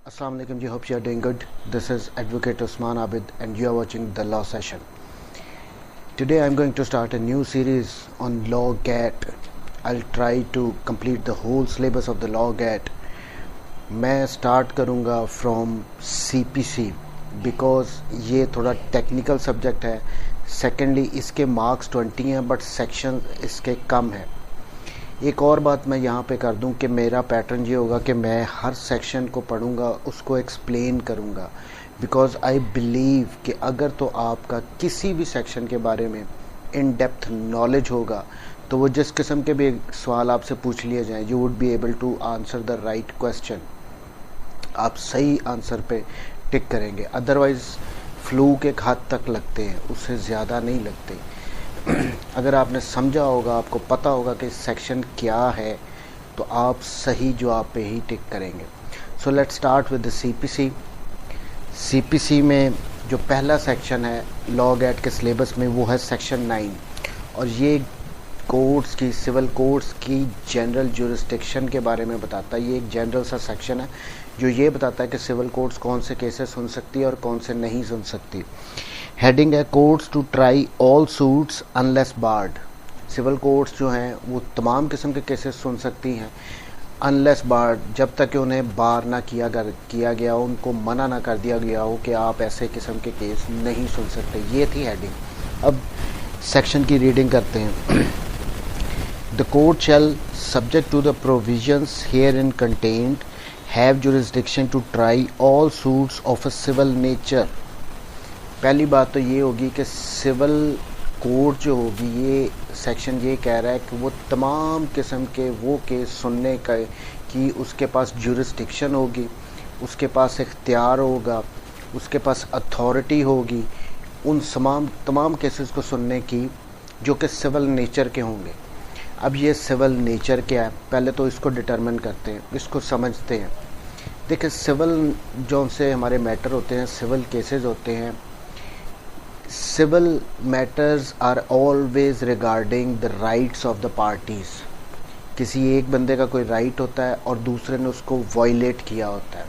Assalamu alaikum ji, hope you are doing good. This is Advocate Usman Abid and you are watching the Law Session. Today I am going to start a new series on Law GAT. I'll try to complete the whole syllabus of the Law GAT. मैं start करूँगा from CPC because ये थोड़ा technical subject है. Secondly इसके marks 20 हैं but section इसके कम है. एक और बात मैं यहाँ पे कर दूँ कि मेरा पैटर्न ये होगा कि मैं हर सेक्शन को पढ़ूँगा, उसको एक्सप्लेन करूँगा, बिकॉज़ आई बिलीव कि अगर तो आपका किसी भी सेक्शन के बारे में इन डेप्थ नॉलेज होगा तो वो जिस किस्म के भी सवाल आपसे पूछ लिए जाएं, you would be able to answer the right question. आप सही आंसर पे टिक करेंगे. अदरवाइज़ फ्लूक एक हद तक लगते हैं, उससे ज़्यादा नहीं लगते. अगर आपने समझा होगा, आपको पता होगा कि सेक्शन क्या है, तो आप सही जवाब पे ही टिक करेंगे. So let's start with the CPC में जो पहला सेक्शन है लॉ गैट के सिलेबस में वो है सेक्शन 9 और ये कोर्ट्स की, सिविल कोर्ट्स की जनरल ज्यूरिसडिक्शन के बारे में बताता है. ये एक जनरल सा सेक्शन है जो ये बताता है कि सिविल कोर्ट्स कौन से केसेस सुन सकती है और कौन से नहीं सुन सकती. हेडिंग है courts to try all suits unless barred. Civil courts जो हैं वो तमाम किस्म के केसेस सुन सकती हैं अनलेस बार्ड, जब तक कि उन्हें बार ना किया गया हो, उनको मना ना कर दिया गया हो कि आप ऐसे किस्म के केस नहीं सुन सकते. ये थी हेडिंग. अब सेक्शन की रीडिंग करते हैं. The court shall subject to the provisions herein contained have jurisdiction to try all suits of a civil nature. पहली बात तो ये होगी कि सिविल कोर्ट जो होगी, ये सेक्शन ये कह रहा है कि वो तमाम किस्म के वो केस सुनने का कि उसके पास ज्यूरिसडिक्शन होगी, उसके पास इख्तियार होगा, उसके पास अथॉरिटी होगी उन तमाम केसेस को सुनने की जो कि सिविल नेचर के होंगे. अब ये सिविल नेचर क्या है, पहले तो इसको डिटरमिन करते हैं, इसको समझते हैं. देखिए, सिविल जो से हमारे मैटर होते हैं, सिविल केसेस होते हैं. Civil matters are always regarding the rights of the parties. किसी एक बंदे का कोई राइट होता है और दूसरे ने उसको वायलेट किया होता है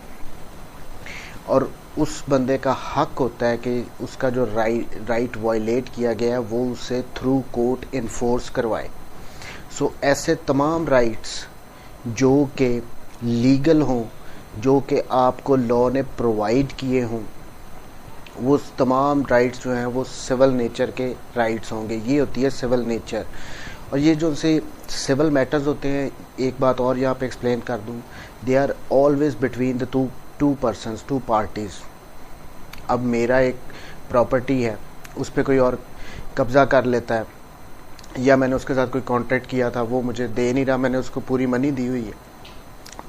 और उस बंदे का हक होता है कि उसका जो राइट वायलेट किया गया है वो उसे थ्रू कोर्ट इन्फोर्स करवाए. सो ऐसे तमाम राइट्स जो कि लीगल हों, जो कि आपको लॉ ने प्रोवाइड किए हों, वो तमाम राइट्स जो हैं वो सिविल नेचर के राइट्स होंगे. ये होती है सिविल नेचर. और ये जो से सिविल मैटर्स होते हैं, एक बात और यहाँ पे एक्सप्लेन कर दूँ, they are always between the two persons, two parties. अब मेरा एक प्रॉपर्टी है, उस पर कोई और कब्ज़ा कर लेता है, या मैंने उसके साथ कोई कॉन्ट्रैक्ट किया था, वो मुझे दे नहीं रहा, मैंने उसको पूरी मनी दी हुई है,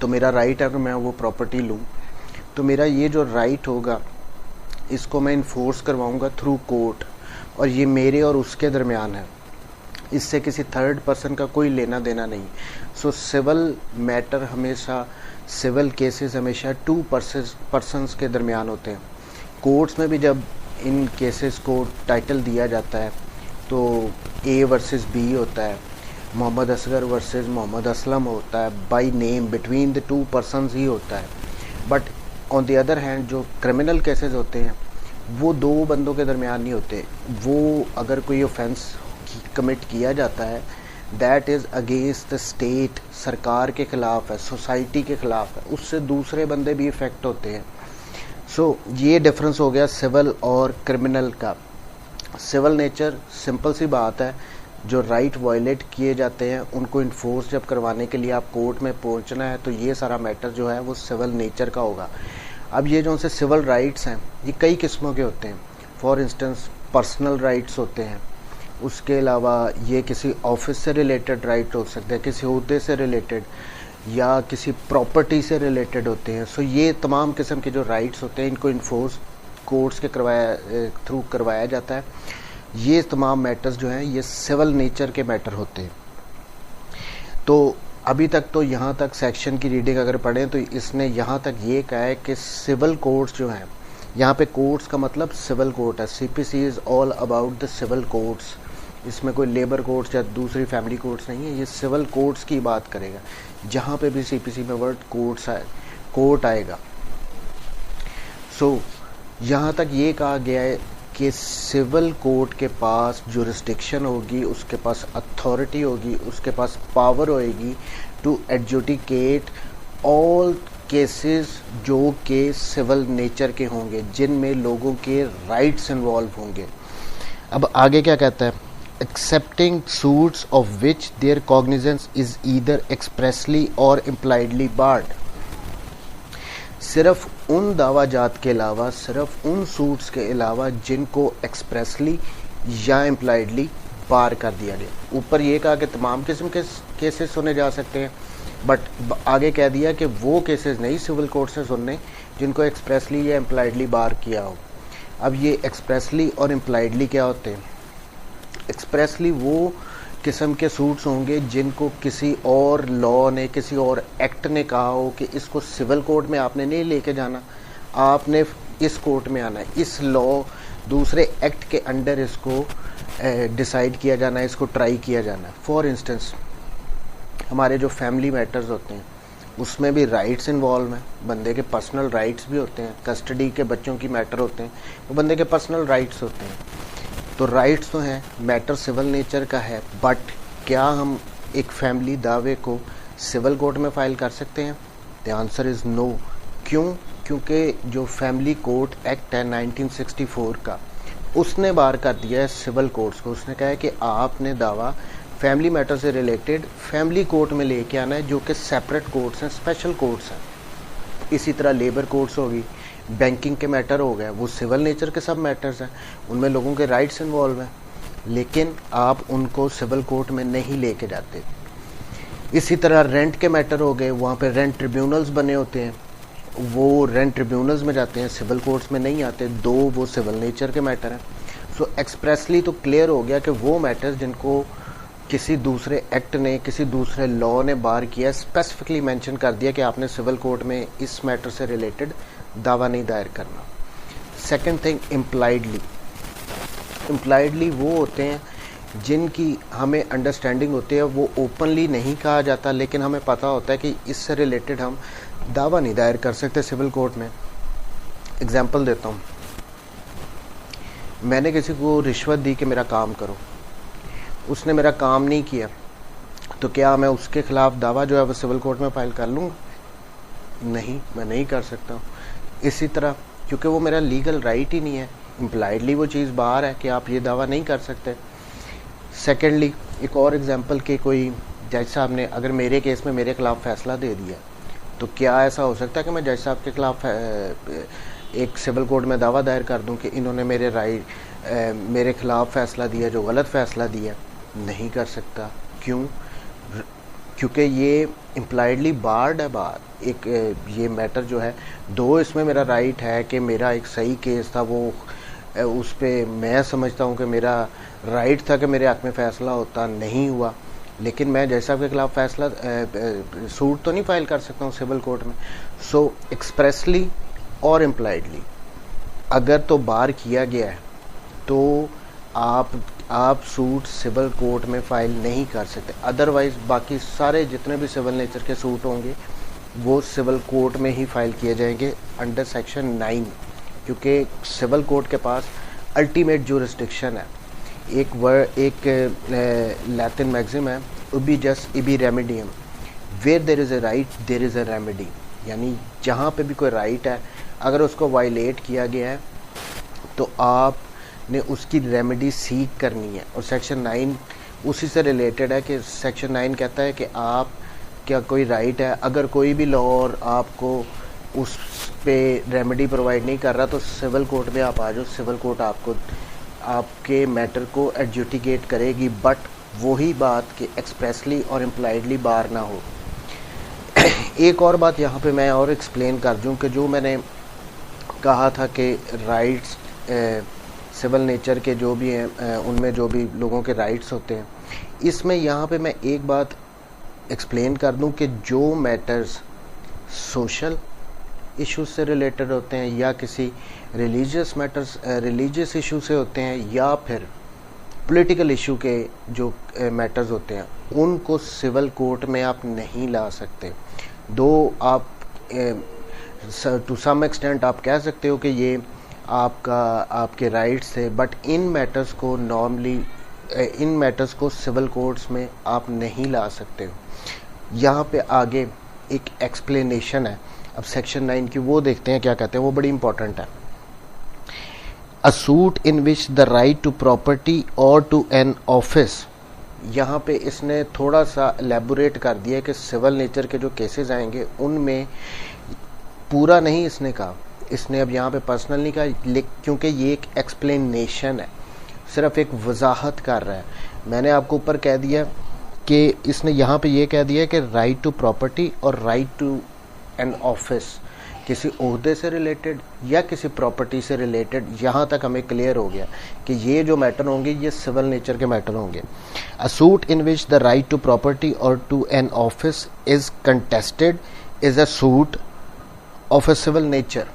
तो मेरा राइट है कि मैं वो प्रॉपर्टी लूँ. तो मेरा ये जो राइट होगा इसको मैं इन्फोर्स करवाऊंगा थ्रू कोर्ट, और ये मेरे और उसके दरमियान है, इससे किसी थर्ड पर्सन का कोई लेना देना नहीं. सो सिविल मैटर हमेशा, सिविल केसेस हमेशा टू पर्सन्स के दरमियान होते हैं. कोर्ट्स में भी जब इन केसेस को टाइटल दिया जाता है तो A वर्सेस B होता है, मोहम्मद असगर वर्सेस मोहम्मद असलम होता है, by name between the two persons ही होता है. But on the other hand जो क्रिमिनल केसेस होते हैं वो दो बंदों के दरमियान नहीं होते. वो अगर कोई ऑफेंस कमिट किया जाता है that is against the state, सरकार के ख़िलाफ़ है, सोसाइटी के ख़िलाफ़ है, उससे दूसरे बंदे भी इफ़ेक्ट होते हैं. सो ये डिफरेंस हो गया सिविल और क्रिमिनल का. सिविल नेचर सिंपल सी बात है, जो राइट वायलेट किए जाते हैं उनको इन्फोर्स जब करवाने के लिए आप कोर्ट में पहुंचना है तो ये सारा मैटर जो है वो सिविल नेचर का होगा. अब ये जो उनसे सिविल राइट्स हैं ये कई किस्मों के होते हैं. फॉर इंस्टेंस पर्सनल राइट्स होते हैं, उसके अलावा ये किसी ऑफिस से रिलेटेड राइट हो सकते हैं, किसी ओहदे से रिलेटेड या किसी प्रॉपर्टी से रिलेटेड होते हैं. सो ये तमाम किस्म के जो राइट्स होते हैं इनको इन्फोर्स कोर्ट्स के थ्रू करवाया जाता है. ये तमाम मैटर्स जो हैं ये सिविल नेचर के मैटर होते हैं. तो अभी तक तो यहाँ तक सेक्शन की रीडिंग अगर पढ़ें तो इसने यहाँ तक ये कहा है कि सिविल कोर्ट्स जो हैं, यहाँ पे कोर्ट्स का मतलब सिविल कोर्ट है. CPC is all about the civil courts. इसमें कोई लेबर कोर्ट्स या दूसरी फैमिली कोर्ट्स नहीं है, ये सिविल कोर्ट्स की बात करेगा. जहाँ पे भी CPC में वर्ड कोर्ट आएगा सो यहाँ तक ये कहा गया है कि सिविल कोर्ट के पास जुरिस्डिक्शन होगी, उसके पास अथॉरिटी होगी, उसके पास पावर होएगी टू एडजुडिकेट ऑल केसेस जो कि सिविल नेचर के होंगे, जिनमें लोगों के राइट्स इन्वॉल्व होंगे। अब आगे क्या कहता है, excepting suits of which their cognizance is either expressly or impliedly barred. सिर्फ उन दावाजात के अलावा, सिर्फ उन सूट्स के अलावा जिनको एक्सप्रेसली या इम्प्लाइडली बार कर दिया गया। ऊपर ये कहा कि तमाम किस्म के केसेस सुने जा सकते हैं, बट आगे कह दिया कि वो केसेस नहीं सिविल कोर्ट से सुनने जिनको एक्सप्रेसली या इम्प्लाइडली बार किया हो। अब ये एक्सप्रेसली और इम्प्लाइडली क्या होते हैं? एक्सप्रेसली वो किस्म के सूट्स होंगे जिनको किसी और लॉ ने, किसी और एक्ट ने कहा हो कि इसको सिविल कोर्ट में आपने नहीं लेके जाना, आपने इस कोर्ट में आना है, इस लॉ दूसरे एक्ट के अंडर इसको डिसाइड किया जाना है, इसको ट्राई किया जाना है। फॉर इंस्टेंस हमारे जो फैमिली मैटर्स होते हैं उसमें भी राइट्स इन्वॉल्व हैं, बंदे के पर्सनल राइट्स भी होते हैं। कस्टडी के बच्चों की मैटर होते हैं तो बंदे के पर्सनल राइट्स होते हैं। तो राइट्स तो हैं, मैटर सिविल नेचर का है, बट क्या हम एक फैमिली दावे को सिविल कोर्ट में फाइल कर सकते हैं? The answer is no. क्यों? क्योंकि जो फैमिली कोर्ट एक्ट है 1964 का, उसने बार कर दिया है सिविल कोर्ट्स को। उसने कहा है कि आपने दावा फैमिली मैटर से रिलेटेड फैमिली कोर्ट में लेके आना है, जो कि सेपरेट कोर्ट्स हैं, स्पेशल कोर्ट्स हैं। इसी तरह लेबर कोर्ट्स होगी, बैंकिंग के मैटर हो गए, वो सिविल नेचर के सब मैटर्स हैं, उनमें लोगों के राइट्स इन्वॉल्व हैं, लेकिन आप उनको सिविल कोर्ट में नहीं लेके जाते। इसी तरह रेंट के मैटर हो गए, वहाँ पे रेंट ट्रिब्यूनल्स बने होते हैं, वो रेंट ट्रिब्यूनल्स में जाते हैं, सिविल कोर्ट्स में नहीं आते, दो वो सिविल नेचर के मैटर हैं। सो एक्सप्रेसली तो क्लियर हो गया कि वो मैटर्स जिनको किसी दूसरे एक्ट ने, किसी दूसरे लॉ ने बार किया, स्पेसिफिकली मेंशन कर दिया कि आपने सिविल कोर्ट में इस मैटर से रिलेटेड दावा नहीं दायर करना। सेकंड थिंग, इम्प्लाइडली वो होते हैं जिनकी हमें अंडरस्टैंडिंग होती है, वो ओपनली नहीं कहा जाता, लेकिन हमें पता होता है कि इससे रिलेटेड हम दावा नहीं दायर कर सकते सिविल कोर्ट में। एग्जाम्पल देता हूँ, मैंने किसी को रिश्वत दी कि मेरा काम करो, उसने मेरा काम नहीं किया, तो क्या मैं उसके खिलाफ दावा जो है वो सिविल कोर्ट में फाइल कर लूँगा? नहीं, मैं नहीं कर सकता हूँ। इसी तरह क्योंकि वो मेरा लीगल राइट ही नहीं है, इम्प्लाइडली वो चीज़ बाहर है कि आप ये दावा नहीं कर सकते। सेकेंडली, एक और एग्जांपल कि कोई जज साहब ने अगर मेरे केस में मेरे खिलाफ फैसला दे दिया, तो क्या ऐसा हो सकता है कि मैं जज साहब के खिलाफ एक सिविल कोर्ट में दावा दायर कर दूं कि इन्होंने मेरे खिलाफ फैसला दिया जो गलत फैसला दिया? नहीं कर सकता। क्यों? क्योंकि ये इम्प्लाइडली बार्ड है बात। एक ये मैटर जो है, दो इसमें मेरा राइट है कि मेरा एक सही केस था, वो उस पर मैं समझता हूँ कि मेरा राइट था कि मेरे हक में फ़ैसला होता, नहीं हुआ, लेकिन मैं जज साहब के खिलाफ फैसला सूट तो नहीं फाइल कर सकता हूँ सिविल कोर्ट में। सो एक्सप्रेसली और इम्प्लाइडली अगर तो बार किया गया है तो आप सूट सिविल कोर्ट में फाइल नहीं कर सकते। अदरवाइज बाकी सारे जितने भी सिविल नेचर के सूट होंगे वो सिविल कोर्ट में ही फाइल किए जाएंगे अंडर सेक्शन 9, क्योंकि सिविल कोर्ट के पास अल्टीमेट जुरिस्डिक्शन है। एक लैटिन मैक्सिम है, उबी जस्ट इबी रेमेडियम, where there is a right there is a remedy, यानी जहाँ पे भी कोई राइट है अगर उसको वायलेट किया गया है तो आपने उसकी रेमेडी सीक करनी है। और सेक्शन 9 उसी से रिलेटेड है कि सेक्शन 9 कहता है कि आप क्या कोई राइट है, अगर कोई भी लॉ और आपको उस पे रेमेडी प्रोवाइड नहीं कर रहा तो सिविल कोर्ट में आप आ जाओ, सिविल कोर्ट आपके मैटर को एडजुडिकेट करेगी। बट वही बात कि एक्सप्रेसली और इम्प्लाइडली बार ना हो। एक और बात यहाँ पे मैं और एक्सप्लेन कर दूँ कि जो मैंने कहा था कि राइट्स सिविल नेचर के जो भी हैं उनमें जो भी लोगों के राइट्स होते हैं, इसमें यहाँ पे मैं एक बात एक्सप्लेन कर दूं कि जो मैटर्स सोशल इश्यूज से रिलेटेड होते हैं या किसी रिलीजियस इशू से होते हैं या फिर पॉलिटिकल इशू के जो मैटर्स होते हैं, उनको सिविल कोर्ट में आप नहीं ला सकते। दो आप टू सम एक्सटेंट आप कह सकते हो कि ये आपके राइट्स है, बट इन मैटर्स को नॉर्मली इन मैटर्स को सिविल कोर्ट्स में आप नहीं ला सकते हो। यहाँ पे आगे एक एक्सप्लेनेशन है अब सेक्शन 9 की, वो देखते हैं क्या कहते हैं, वो बड़ी इंपॉर्टेंट है। A suit in which the right to property और टू एन ऑफिस, यहाँ पे इसने थोड़ा सा एलेबोरेट कर दिया कि सिविल नेचर के जो केसेस आएंगे उनमें पूरा नहीं इसने कहा, इसने अब यहाँ पे पर्सनल नहीं कहा, क्योंकि ये एक एक्सप्लेनेशन है, सिर्फ एक वजाहत कर रहा है। मैंने आपको ऊपर कह दिया कि इसने यहाँ पे ये कह दिया कि राइट टू प्रॉपर्टी और राइट टू एन ऑफिस किसी ओहदे से रिलेटेड या किसी प्रॉपर्टी से रिलेटेड, यहाँ तक हमें क्लियर हो गया कि ये जो मैटर होंगे ये सिविल नेचर के मैटर होंगे। A suit in which the right to property और to an office is contested is a suit of a civil nature.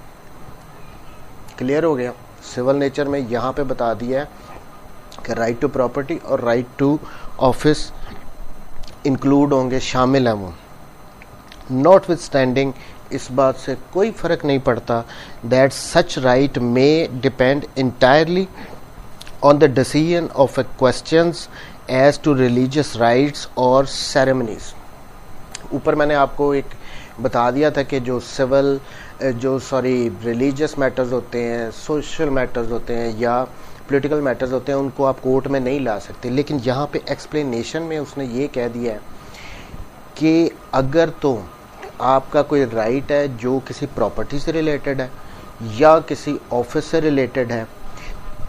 Clear हो गया, सिविल नेचर में यहाँ पे बता दिया है कि राइट टू प्रॉपर्टी और राइट टू ऑफिस इंक्लूड होंगे, शामिल हैं वो। नॉट विथ स्टैंडिंग, इस बात से कोई फर्क नहीं पड़ता, that such right may depend entirely on the decision of a questions as to religious rites और सेरेमनीज। ऊपर मैंने आपको एक बता दिया था कि जो रिलीजियस मैटर्स होते हैं, सोशल मैटर्स होते हैं या पॉलिटिकल मैटर्स होते हैं, उनको आप कोर्ट में नहीं ला सकते। लेकिन यहाँ पे एक्सप्लेनेशन में उसने ये कह दिया है कि अगर तो आपका कोई राइट है जो किसी प्रॉपर्टी से रिलेटेड है या किसी ऑफिस से रिलेटेड है,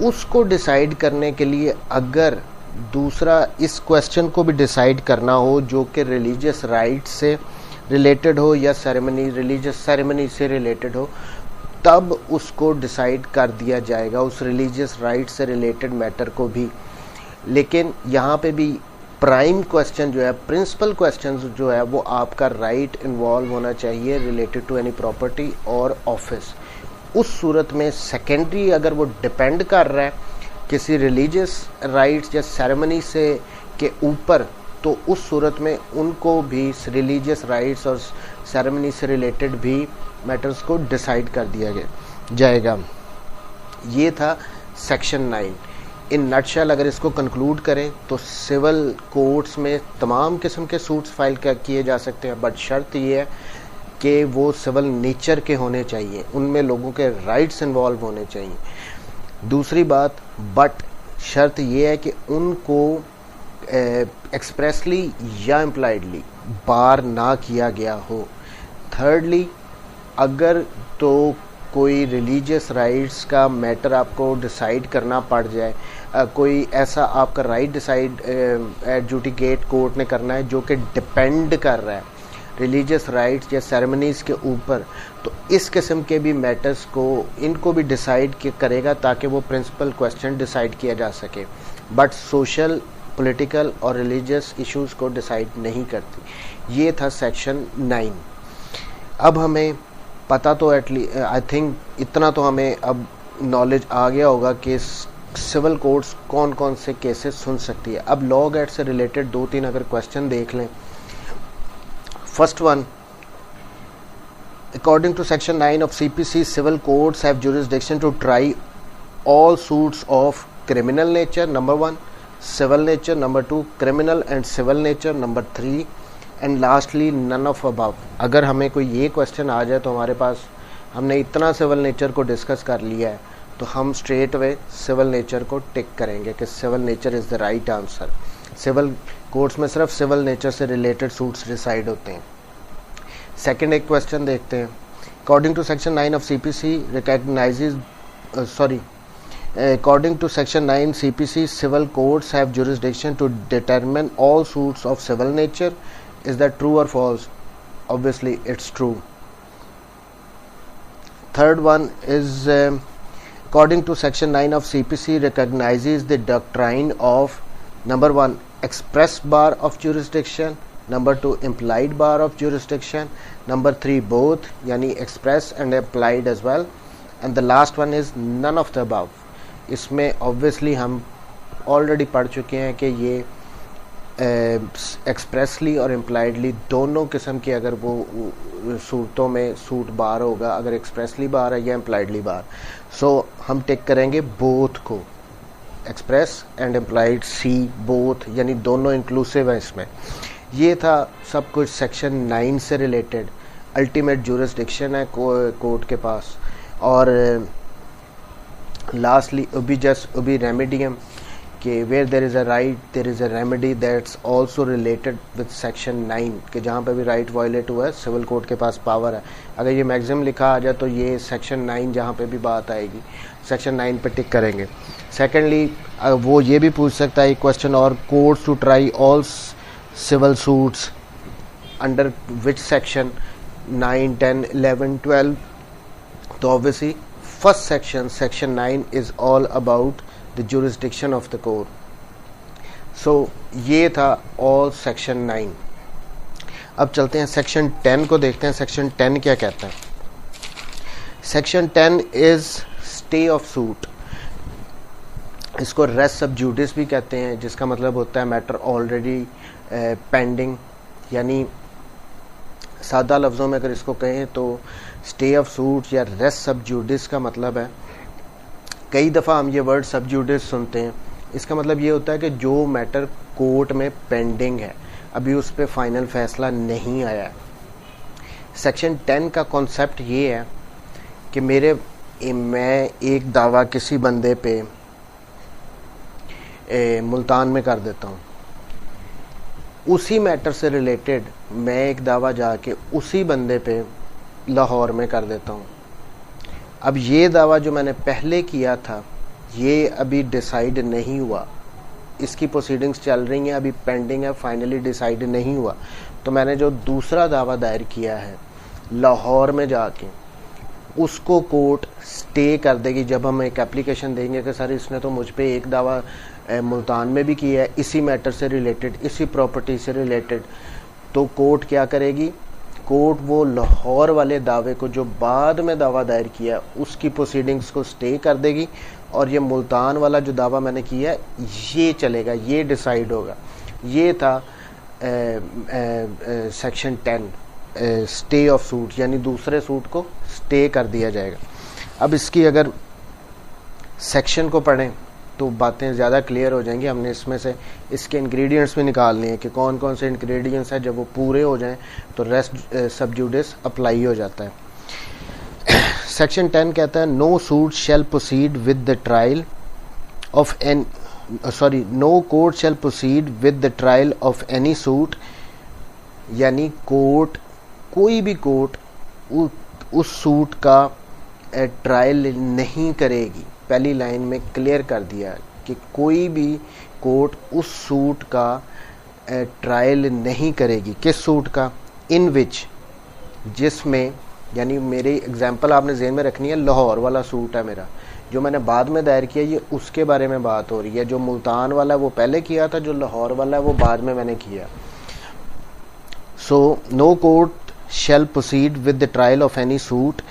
उसको डिसाइड करने के लिए अगर दूसरा इस क्वेश्चन को भी डिसाइड करना हो जो कि रिलीजियस राइट से रिलेटेड हो या रिलीजियस सेरेमनी से रिलेटेड हो, तब उसको डिसाइड कर दिया जाएगा उस रिलीजियस राइट से रिलेटेड मैटर को भी। लेकिन यहाँ पे भी प्राइम क्वेश्चन जो है, प्रिंसिपल क्वेश्चन जो है, वो आपका राइट इन्वॉल्व होना चाहिए रिलेटेड टू एनी प्रॉपर्टी और ऑफिस। उस सूरत में सेकेंडरी अगर वो डिपेंड कर रहा है किसी रिलीजियस राइट्स या सेरेमनी से के ऊपर, तो उस सूरत में उनको भी रिलीजियस राइट्स और सेरेमनी से रिलेटेड भी मैटर्स को डिसाइड कर दिया जाएगा। ये था सेक्शन 9। इन नटशेल अगर इसको कंक्लूड करें तो सिविल कोर्ट्स में तमाम किस्म के सूट्स फाइल किए जा सकते हैं, बट शर्त ये है कि वो सिविल नेचर के होने चाहिए, उनमें लोगों के राइट्स इन्वॉल्व होने चाहिए। दूसरी बात, बट शर्त ये है कि उनको एक्सप्रेसली या इम्प्लाइडली बार ना किया गया हो। थर्डली, अगर तो कोई रिलीजियस राइट्स का मैटर आपको डिसाइड करना पड़ जाए, कोई ऐसा आपका राइट डिसाइड एडजुडिकेट कोर्ट ने करना है जो कि डिपेंड कर रहा है रिलीजियस राइट्स या सेरेमनीज़ के ऊपर, तो इस किस्म के भी मैटर्स को इनको भी डिसाइड करेगा ताकि वो प्रिंसिपल क्वेश्चन डिसाइड किया जा सके, बट सोशल, पॉलिटिकल और रिलीजियस इश्यूज़ को डिसाइड नहीं करती। ये था सेक्शन 9। अब हमें पता तो आई थिंक इतना तो हमें अब नॉलेज आ गया होगा कि सिविल कोर्ट्स कौन कौन से केसेस सुन सकती है। अब लॉ एक्ट से रिलेटेड 2-3 अगर क्वेश्चन देख लें। First one, according to section 9 of CPC, civil courts have jurisdiction to try all suits of criminal nature, number 1, civil nature, number 2, criminal and civil nature, number 3, and lastly none of above. अगर हमें कोई ये question आ जाए तो हमारे पास, हमने इतना civil nature को डिस्कस कर लिया है, तो हम स्ट्रेट वे सिविल नेचर को टिक करेंगे कि civil nature is the right answer. Civil courts में सिर्फ सिविल नेचर से रिलेटेड सूट्स डिसाइड होते हैं। सेकंड एक क्वेश्चन देखते हैं। According to section 9 of CPC according to section 9 CPC, civil courts have jurisdiction to determine all suits of civil nature. Is that true or false? Obviously it's true. Third one is according to section 9 of CPC recognizes the doctrine of number 1 express bar of jurisdiction, number 2 implied bar of jurisdiction, number 3 both yani express and implied as well, and the last one is none of the above. इसमें obviously हम already पढ़ चुके हैं कि ये expressly or impliedly दोनों किस्म की अगर वो सूरतों में सूट बार होगा, अगर एक्सप्रेसली बार है या इम्प्लाइडली बार, सो हम टिक करेंगे बोथ को, express and implied, C both, यानी दोनों इंक्लूसिव है इसमें। ये था सब कुछ सेक्शन 9 से रिलेटेड। अल्टीमेट जुरिस्डिक्शन है कोर्ट के पास। और लास्टली उबी रेमेडियम कि where there is a right there is a remedy that's also related with section 9, कि जहाँ पे भी राइट वायलेट हुआ है सिविल कोर्ट के पास पावर है। अगर ये मैक्सिमम लिखा आ जाए तो ये सेक्शन 9 जहाँ पे भी बात आएगी सेक्शन 9 पे टिक करेंगे। सेकेंडली वो ये भी पूछ सकता है क्वेश्चन, और courts to try all civil suits under which section 9, 10, 11, 12। तो obviously first section 9 is all about the jurisdiction of the court. So ये था ऑल सेक्शन 9। अब चलते हैं सेक्शन 10 को देखते हैं। सेक्शन 10 क्या कहता है? Section 10 is stay of suit. इसको रेस्ट सब जुडिस भी कहते हैं, जिसका मतलब होता है मैटर ऑलरेडी पेंडिंग। यानी सादा लफ्ज़ों में अगर इसको कहें तो स्टे ऑफ सूट या रेस्ट सब जुडिस का मतलब है, कई दफ़ा हम ये वर्ड सब जुडिस सुनते हैं, इसका मतलब ये होता है कि जो मैटर कोर्ट में पेंडिंग है, अभी उस पर फाइनल फैसला नहीं आया है। सेक्शन 10 का कॉन्सेप्ट ये है कि मैं एक दावा किसी बंदे पे मुल्तान में कर देता हूँ, उसी मैटर से रिलेटेड मैं एक दावा जाके उसी बंदे पे लाहौर में कर देता हूँ। अब ये दावा जो मैंने पहले किया था ये अभी डिसाइड नहीं हुआ, इसकी प्रोसीडिंग्स चल रही हैं, अभी पेंडिंग है, फाइनली डिसाइड नहीं हुआ। तो मैंने जो दूसरा दावा दायर किया है लाहौर में जाके, उसको कोर्ट स्टे कर देगी। जब हम एक एप्लीकेशन देंगे कि सर इसने तो मुझ पे एक दावा मुल्तान में भी किया है इसी मैटर से रिलेटेड, इसी प्रॉपर्टी से रिलेटेड, तो कोर्ट क्या करेगी? कोर्ट वो लाहौर वाले दावे को जो बाद में दावा दायर किया उसकी प्रोसीडिंग्स को स्टे कर देगी, और ये मुल्तान वाला जो दावा मैंने किया ये चलेगा, ये डिसाइड होगा। ये था सेक्शन 10 स्टे ऑफ सूट, यानी दूसरे सूट को स्टे कर दिया जाएगा। अब इसकी अगर सेक्शन को पढ़ें तो बातें ज़्यादा क्लियर हो जाएंगी। हमने इसमें से इसके इंग्रेडिएंट्स भी निकालने हैं कि कौन कौन से इंग्रेडिएंट्स हैं, जब वो पूरे हो जाएं तो रेस्ट सब जुडिस अप्लाई हो जाता है। सेक्शन 10 कहता है no suit shall proceed with the trial of no court shall proceed with the trial of any suit, यानी कोर्ट, कोई भी कोर्ट उस सूट का ट्रायल नहीं करेगी। पहली लाइन में क्लियर कर दिया कि कोई भी कोर्ट उस सूट का ट्रायल नहीं करेगी। किस सूट का? इन विच, जिसमें, यानी मेरी एग्जांपल आपने ज़हन में रखनी है, लाहौर वाला सूट है मेरा, जो मैंने बाद में दायर किया, ये उसके बारे में बात हो रही है। जो मुल्तान वाला है वो पहले किया था, जो लाहौर वाला है वो बाद में मैंने किया। So no court shall proceed with the trial of any suit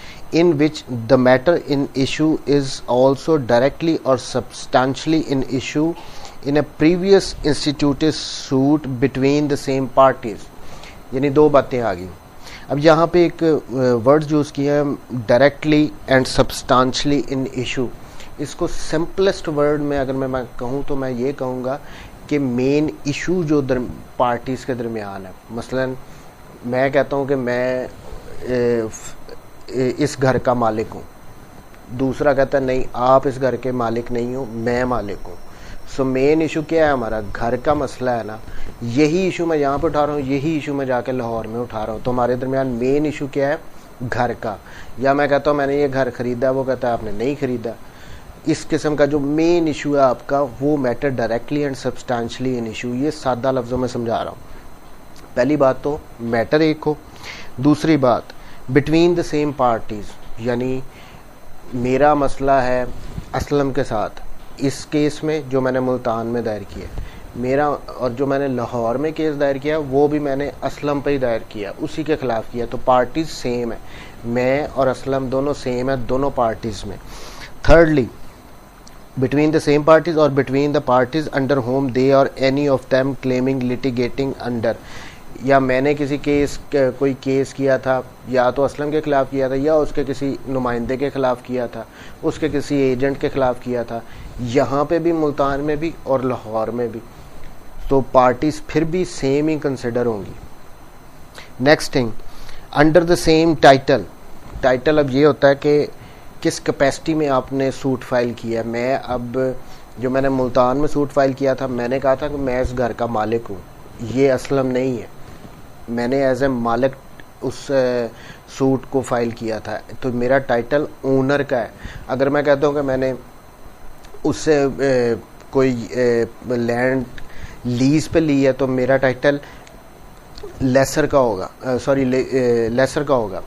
in which the matter in issue is also directly or substantially in issue in a previous instituted suit between the same parties। यानी दो बातें आ गई। अब यहाँ पे एक word use किया है, directly and substantially in issue. इसको सिंपलेस्ट वर्ड में अगर मैं कहूँ तो मैं ये कहूँगा कि मेन इशू जो पार्टीज़ के दरमियान है, मसलन मैं कहता हूँ कि मैं इस घर का मालिक हूँ, दूसरा कहता है नहीं आप इस घर के मालिक नहीं हो, मैं मालिक हूँ। सो मेन इशू क्या है? हमारा घर का मसला है ना, यही इशू मैं यहाँ पे उठा रहा हूँ, यही इशू मैं जाके लाहौर में उठा रहा हूँ। तो हमारे दरमियान मेन इशू क्या है? घर का। या मैं कहता हूँ मैंने ये घर ख़रीदा, वो कहता है आपने नहीं ख़रीदा। इस किस्म का जो मेन इशू है आपका, वो matter directly and substantially in issue. ये सादा लफ्ज़ों में समझा रहा हूँ। पहली बात तो मैटर एक हो, दूसरी बात बिटवीन द सेम पार्टीज़, यानी मेरा मसला है असलम के साथ, इस केस में जो मैंने मुल्तान में दायर किया मेरा, और जो मैंने लाहौर में केस दायर किया वो भी मैंने असलम पे ही दायर किया, उसी के ख़िलाफ़ किया। तो पार्टीज़ सेम है, मैं और असलम दोनों सेम है दोनों पार्टीज़ में। Thirdly between the same parties or between the parties under whom they or any of them claiming litigating under, या मैंने किसी केस कोई केस किया था, या तो असलम के ख़िलाफ़ किया था, या उसके किसी नुमाइंदे के ख़िलाफ़ किया था, उसके किसी एजेंट के ख़िलाफ़ किया था, यहाँ पे भी मुल्तान में भी और लाहौर में भी, तो पार्टीज़ फिर भी सेम ही कंसिडर होंगी। Next thing, under the same title. Title अब ये होता है कि किस कैपेसिटी में आपने सूट फाइल किया। मैं अब जो मैंने मुल्तान में सूट फाइल किया था, मैंने कहा था कि मैं इस घर का मालिक हूँ, ये असलम नहीं है, मैंने एज ए मालिक उस सूट को फाइल किया था, तो मेरा टाइटल ओनर का है। अगर मैं कहता हूँ कि मैंने उससे कोई लैंड लीज पे ली है, तो मेरा टाइटल लेसर का होगा, लेसर का होगा।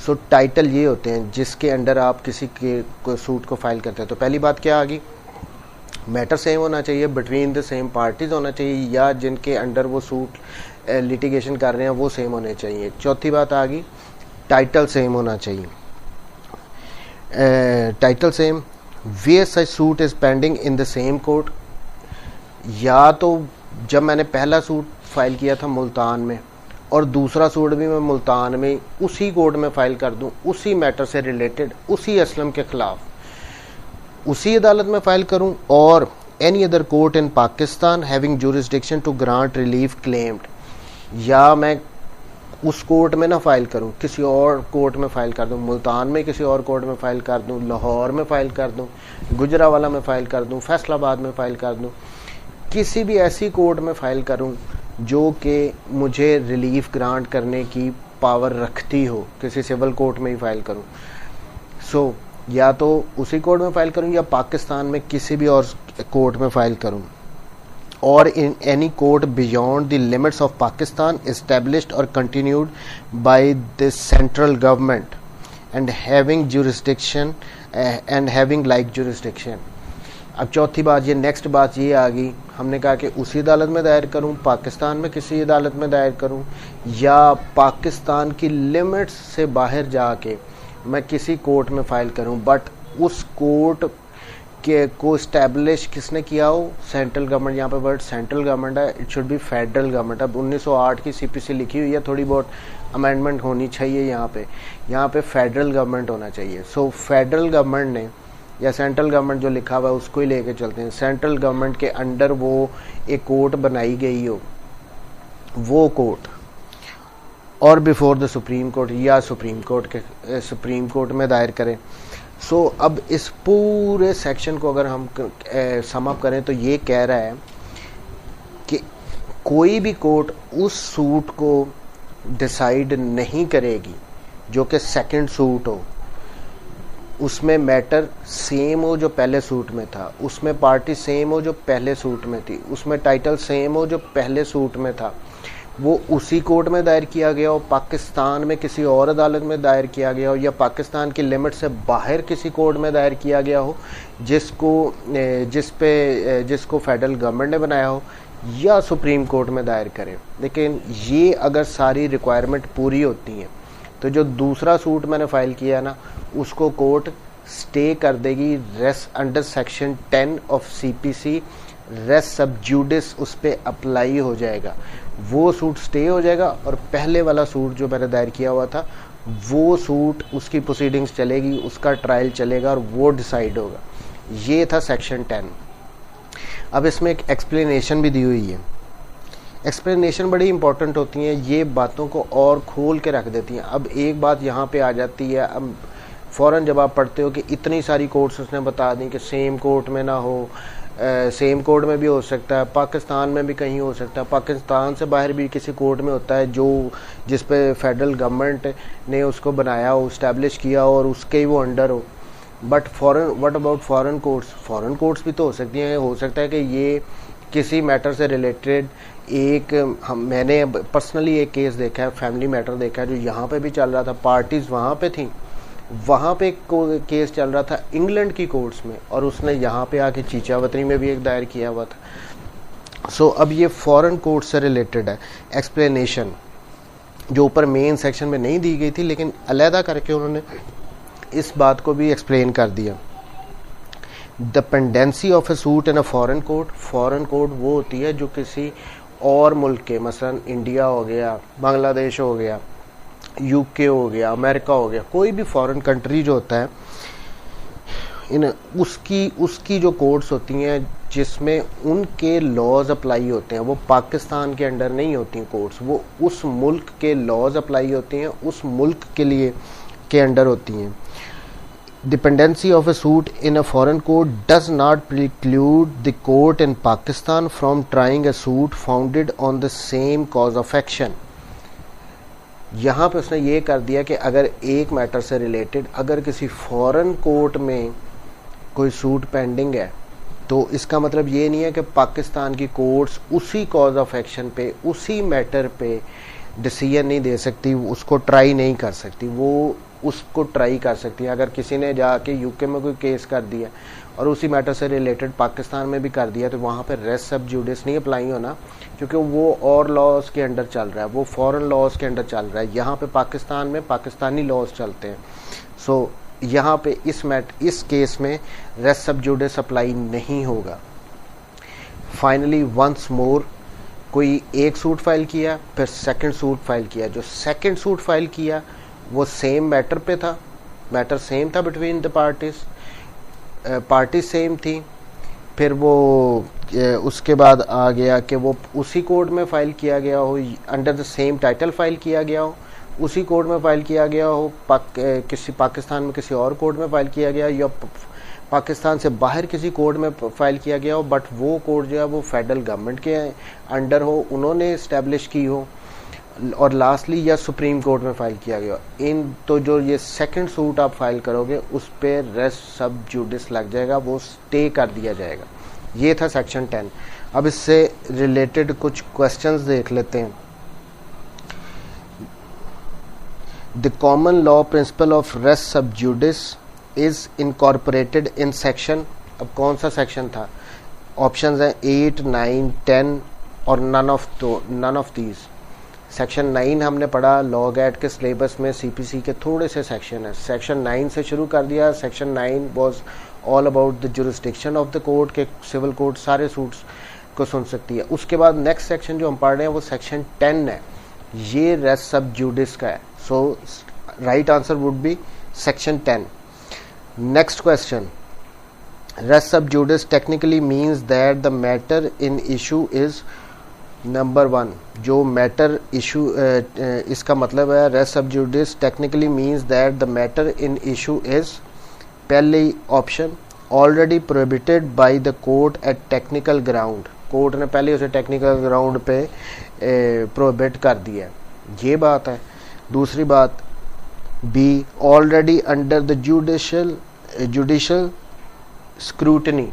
सो टाइटल ये होते हैं जिसके अंडर आप किसी के सूट को फाइल करते हैं। तो पहली बात क्या आ गई, मैटर सेम होना चाहिए, बिटवीन द सेम पार्टीज होना चाहिए, या जिनके अंडर वो सूट लिटिगेशन कर रहे हैं वो सेम होने चाहिए। चौथी बात आ गई, टाइटल सेम होना चाहिए। Title same, where such suit is pending in the same court. या तो जब मैंने पहला सूट फाइल किया था मुल्तान में और दूसरा सूट भी मैं मुल्तान में उसी कोर्ट में फाइल कर दूं, उसी मैटर से रिलेटेड, उसी असलम के खिलाफ उसी अदालत में फाइल करूं, और any other court in Pakistan having jurisdiction to grant relief claimed, या मैं उस कोर्ट में ना फाइल करूं, किसी और कोर्ट में फाइल कर दूं, मुल्तान में किसी और कोर्ट में फाइल कर दूं, लाहौर में फाइल कर दूं, गुजरावाला में फाइल कर दूं, फैसलाबाद में फाइल कर दूं, किसी भी ऐसी कोर्ट में फाइल करूं जो कि मुझे रिलीफ ग्रांट करने की पावर रखती हो, किसी सिविल कोर्ट में ही फाइल करूं। सो या तो उसी कोर्ट में फाइल करूं या पाकिस्तान में किसी भी और कोर्ट में फाइल करूं, और in any court beyond the limits of Pakistan established और continued by the central government and having jurisdiction and having like jurisdiction. अब चौथी बात, ये नेक्स्ट बात ये आ गई, हमने कहा कि उसी अदालत में दायर करूं, पाकिस्तान में किसी अदालत में दायर करूं, या पाकिस्तान की लिमिट्स से बाहर जाके मैं किसी कोर्ट में फाइल करूं, बट उस कोर्ट के को इस्टेब्लिश किसने किया हो, सेंट्रल गवर्नमेंट। यहाँ पे वर्ड सेंट्रल गवर्नमेंट है, it should be federal government. अब 1908 की सीपीसी लिखी हुई है, थोड़ी बहुत अमेंडमेंट होनी चाहिए यहाँ पे फेडरल गवर्नमेंट होना चाहिए। सो फेडरल गवर्नमेंट ने या सेंट्रल गवर्नमेंट जो लिखा हुआ है उसको ही लेके चलते हैं। सेंट्रल गवर्नमेंट के अंडर वो एक कोर्ट बनाई गई हो, वो कोर्ट, और बिफोर द सुप्रीम कोर्ट या सुप्रीम कोर्ट में दायर करें। सो अब इस पूरे सेक्शन को अगर हम सम अप करें तो ये कह रहा है कि कोई भी कोर्ट उस सूट को डिसाइड नहीं करेगी जो कि सेकंड सूट हो, उसमें मैटर सेम हो जो पहले सूट में था, उसमें पार्टी सेम हो जो पहले सूट में थी, उसमें टाइटल सेम हो जो पहले सूट में था, वो उसी कोर्ट में दायर किया गया हो, पाकिस्तान में किसी और अदालत में दायर किया गया हो, या पाकिस्तान की लिमिट से बाहर किसी कोर्ट में दायर किया गया हो जिसको फेडरल गवर्नमेंट ने बनाया हो, या सुप्रीम कोर्ट में दायर करें। लेकिन ये अगर सारी रिक्वायरमेंट पूरी होती हैं तो जो दूसरा सूट मैंने फाइल किया ना, उसको कोर्ट स्टे कर देगी, res under section 10 of CPC, res sub judice उस पर अप्लाई हो जाएगा, वो सूट स्टे हो जाएगा, और पहले वाला सूट जो मैंने दायर किया हुआ था वो सूट, उसकी प्रोसीडिंग्स चलेगी, उसका ट्रायल चलेगा और वो डिसाइड होगा। ये था सेक्शन 10। अब इसमें एक एक्सप्लेनेशन भी दी हुई है। एक्सप्लेनेशन बड़ी इंपॉर्टेंट होती हैं, ये बातों को और खोल के रख देती हैं। अब एक बात यहाँ पे आ जाती है, अब फ़ौरन जब आप पढ़ते हो कि इतनी सारी कोर्ट्स उसने बता दी कि सेम कोर्ट में ना हो, सेम कोर्ट में भी हो सकता है, पाकिस्तान में भी कहीं हो सकता है, पाकिस्तान से बाहर भी किसी कोर्ट में होता है जो जिस पे फेडरल गवर्नमेंट ने उसको बनाया हो, इस्टेब्लिश किया हो और उसके ही वो अंडर हो। But what about foreign courts? Foreign courts भी तो हो सकती हैं। हो सकता है कि ये किसी मैटर से रिलेटेड मैंने पर्सनली एक केस देखा है, फैमिली मैटर देखा है, जो यहाँ पे भी चल रहा था, पार्टीज़ वहाँ पे थी, वहाँ पे केस चल रहा था इंग्लैंड की कोर्ट्स में, और उसने यहाँ पे आके चीचावतरी में भी एक दायर किया हुआ था। सो अब ये फॉरेन कोर्ट से रिलेटेड है। एक्सप्लेनेशन जो ऊपर मेन सेक्शन में नहीं दी गई थी, लेकिन अलहदा करके उन्होंने इस बात को भी एक्सप्लेन कर दिया। Dependency of A suit in a foreign court, foreign court वो होती है जो किसी और मुल्क के, मसलन इंडिया हो गया, बांग्लादेश हो गया, यूके हो गया, अमेरिका हो गया, कोई भी फॉरेन कंट्री जो होता है इन उसकी जो कोर्ट्स होती हैं जिसमें उनके लॉज अप्लाई होते हैं, वो पाकिस्तान के अंडर नहीं होती हैं कोर्ट्स, वो उस मुल्क के लॉज अप्लाई होती हैं, उस मुल्क के लिए के अंडर होती हैं। Dependency of a suit in a foreign court does not preclude the court in Pakistan from trying a suit founded on the same cause of action. यहाँ पे उसने ये कर दिया कि अगर एक मैटर से रिलेटेड अगर किसी फॉरेन कोर्ट में कोई सूट पेंडिंग है तो इसका मतलब ये नहीं है कि पाकिस्तान की कोर्ट्स उसी कॉज ऑफ एक्शन पे, उसी मैटर पे डिसीजन नहीं दे सकती, उसको ट्राई नहीं कर सकती, वो उसको ट्राई कर सकती है। अगर किसी ने जाके यूके में कोई केस कर दिया और उसी मैटर से रिलेटेड पाकिस्तान में भी कर दिया तो वहाँ पे रेस सब जुडिस नहीं अप्लाई होना, क्योंकि वो और लॉज के अंडर चल रहा है, वो फॉरेन लॉज के अंडर चल रहा है। यहाँ पे पाकिस्तान में पाकिस्तानी लॉज चलते हैं। सो यहाँ पे इस केस में रेस सब जुडिस अप्लाई नहीं होगा। फाइनली वंस मोर, कोई एक सूट फाइल किया, फिर सेकंड सूट फाइल किया, जो सेकंड सूट फाइल किया वो सेम मैटर पे था, मैटर सेम था बिटवीन द पार्टीज सेम थी, फिर वो उसके बाद आ गया कि वो उसी कोर्ट में फाइल किया गया हो, under the same title file किया गया हो, उसी कोर्ट में फाइल किया गया हो, किसी पाकिस्तान में किसी और कोर्ट में फाइल किया गया, या पाकिस्तान से बाहर किसी कोर्ट में फाइल किया गया हो, बट वो कोर्ट जो है वो फेडरल गवर्नमेंट के अंडर हो, उन्होंने इस्टेब्लिश की हो, और लास्टली या सुप्रीम कोर्ट में फाइल किया गया इन, तो जो ये सेकंड सूट आप फाइल करोगे उस पे रेस सब जुडिस लग जाएगा, वो स्टे कर दिया जाएगा। ये था सेक्शन 10। अब इससे रिलेटेड कुछ क्वेश्चंस देख लेते हैं। The common law principle of res sub judice is incorporated in section, अब कौन सा सेक्शन था? ऑप्शंस हैं 8, 9, 10 और नन ऑफ दीज। सेक्शन 9 हमने पढ़ा, लॉ एक्ट के सिलेबस में सीपीसी के थोड़े से सेक्शन है, सेक्शन 9 से शुरू कर दिया। Section 9 was all about the jurisdiction of the court, के सिविल कोर्ट सारे सूट्स को सुन सकती है। उसके बाद नेक्स्ट सेक्शन जो हम पढ़ रहे हैं वो सेक्शन 10 है, ये रेस सब जुडिस का है। So right answer would be section 10। Next question, res sub judice technically means that the matter in issue is, number 1 जो मैटर इशू, इसका मतलब है res sub judice technically means that the matter in issue is, पहले option already prohibited by the court at technical ground, court ने पहले उसे technical ground पे prohibit कर दिया, ये बात है। दूसरी बात B, already under the judicial scrutiny,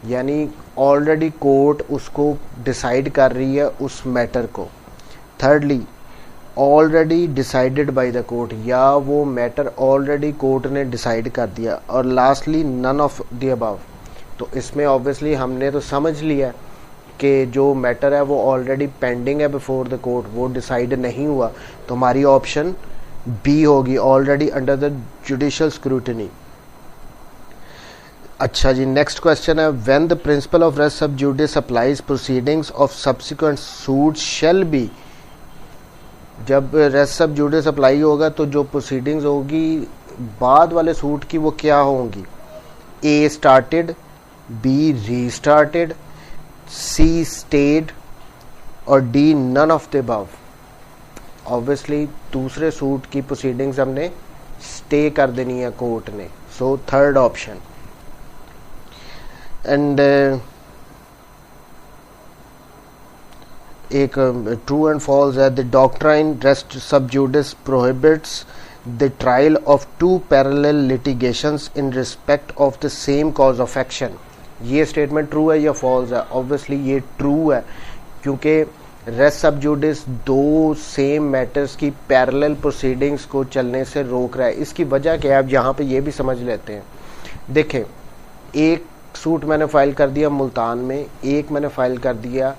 यानी ऑलरेडी कोर्ट उसको डिसाइड कर रही है उस मैटर को। Thirdly, already decided by the court, या वो मैटर ऑलरेडी कोर्ट ने डिसाइड कर दिया। और lastly none of the above. तो इसमें ऑब्वियसली हमने तो समझ लिया कि जो मैटर है वो ऑलरेडी पेंडिंग है बिफोर द कोर्ट, वो डिसाइड नहीं हुआ, तो हमारी ऑप्शन बी होगी, already under the judicial scrutiny. अच्छा जी, नेक्स्ट क्वेश्चन है, when the principle of res sub judice applies proceedings of subsequent suit shall be, जब रेस सब जुडिस अप्लाई होगा तो जो प्रोसीडिंग्स होगी बाद वाले सूट की वो क्या होंगी? A started, B restarted, C stayed और D none of the above. Obviously दूसरे सूट की प्रोसीडिंग्स हमने स्टे कर देनी है कोर्ट ने, सो थर्ड ऑप्शन। एंड एक ट्रू एंड फॉल्स है, the doctrine res sub judice prohibits the trial of two parallel litigations in respect of the same cause of action. ये statement true है या false है? Obviously ये true है, क्योंकि race sub जुडिस दो सेम मैटर्स की पैरेलल प्रोसीडिंग्स को चलने से रोक रहा है। इसकी वजह क्या है, अब यहाँ पे ये भी समझ लेते हैं। देखें, एक सूट मैंने फाइल कर दिया मुल्तान में, एक मैंने फाइल कर दिया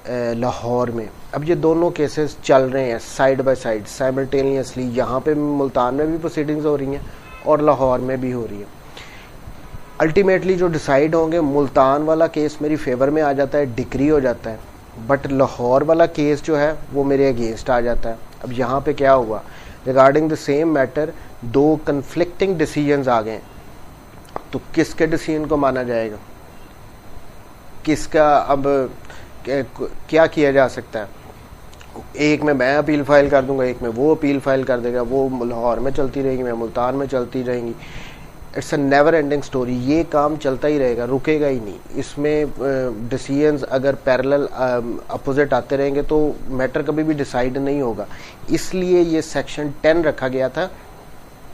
लाहौर में। अब ये दोनों केसेस चल रहे हैं साइड बाय साइड साइमल्टेनियसली, यहाँ पे मुल्तान में भी प्रोसीडिंग्स हो रही हैं और लाहौर में भी हो रही है। अल्टीमेटली जो डिसाइड होंगे, मुल्तान वाला केस मेरी फेवर में आ जाता है, डिक्री हो जाता है, बट लाहौर वाला केस जो है वो मेरे अगेंस्ट आ जाता है। अब यहाँ पे क्या हुआ, रिगार्डिंग द सेम मैटर दो कन्फ्लिक्टिंग डिसीजंस आ गए, तो किसके डिसीजन को माना जाएगा, किसका अब क्या किया जा सकता है। एक में मैं अपील फाइल कर दूंगा, एक में वो अपील फाइल कर देगा, वो लाहौर में चलती रहेगी, मैं मुल्तान में चलती रहेंगी। It's a never ending story, ये काम चलता ही रहेगा, रुकेगा ही नहीं। इसमें डिसीजंस अगर पैरेलल अपोजिट आते रहेंगे तो मैटर कभी भी डिसाइड नहीं होगा। इसलिए ये सेक्शन 10 रखा गया था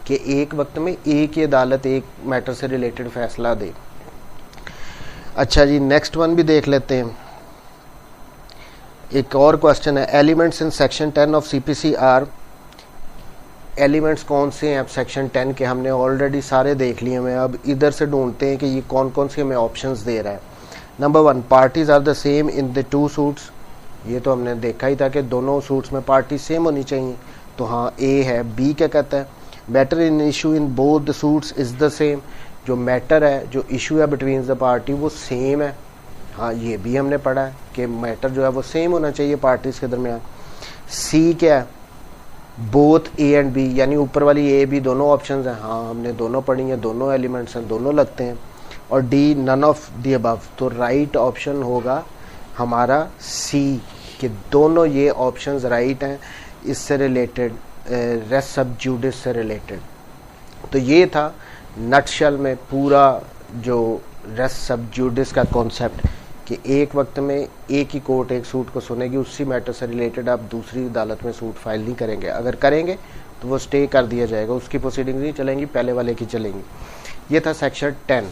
कि एक वक्त में एक ही अदालत एक मैटर से रिलेटेड फैसला दे। अच्छा जी, नेक्स्ट वन भी देख लेते हैं। एक और क्वेश्चन है, elements in section 10 of CPC are, elements कौन से हैं अब सेक्शन 10 के, हमने ऑलरेडी सारे देख लिए हैं। अब इधर से ढूंढते हैं कि ये कौन कौन से हमें ऑप्शंस दे रहा है। Number 1, parties are the same in the two suits, ये तो हमने देखा ही था कि दोनों सूट्स में पार्टी सेम होनी चाहिए, तो हाँ ए है। बी क्या कहता है, matter in issue in both the suits is the same, जो मैटर है जो इशू है बिटवीन द पार्टी वो सेम है, हाँ ये भी हमने पढ़ा है कि मैटर जो है वो सेम होना चाहिए पार्टीज के दरमियान। सी क्या है, बोथ ए एंड बी, यानी ऊपर वाली ए बी दोनों ऑप्शंस हैं, हाँ हमने दोनों पढ़ी हैं, दोनों एलिमेंट्स हैं, दोनों लगते हैं। और D none of the above, तो राइट ऑप्शन होगा हमारा सी, कि दोनों ये ऑप्शंस राइट हैं इससे रिलेटेड, रेस सब जुडिस से रिलेटेड। तो ये था नटशल में पूरा जो रेस सब जुडिस का कॉन्सेप्ट, कि एक वक्त में एक ही कोर्ट एक सूट को सुनेगी, उसी मैटर से रिलेटेड आप दूसरी अदालत में सूट फाइल नहीं करेंगे, अगर करेंगे तो वो स्टे कर दिया जाएगा, उसकी प्रोसीडिंग नहीं चलेंगी, पहले वाले की चलेंगी। ये था सेक्शन 10।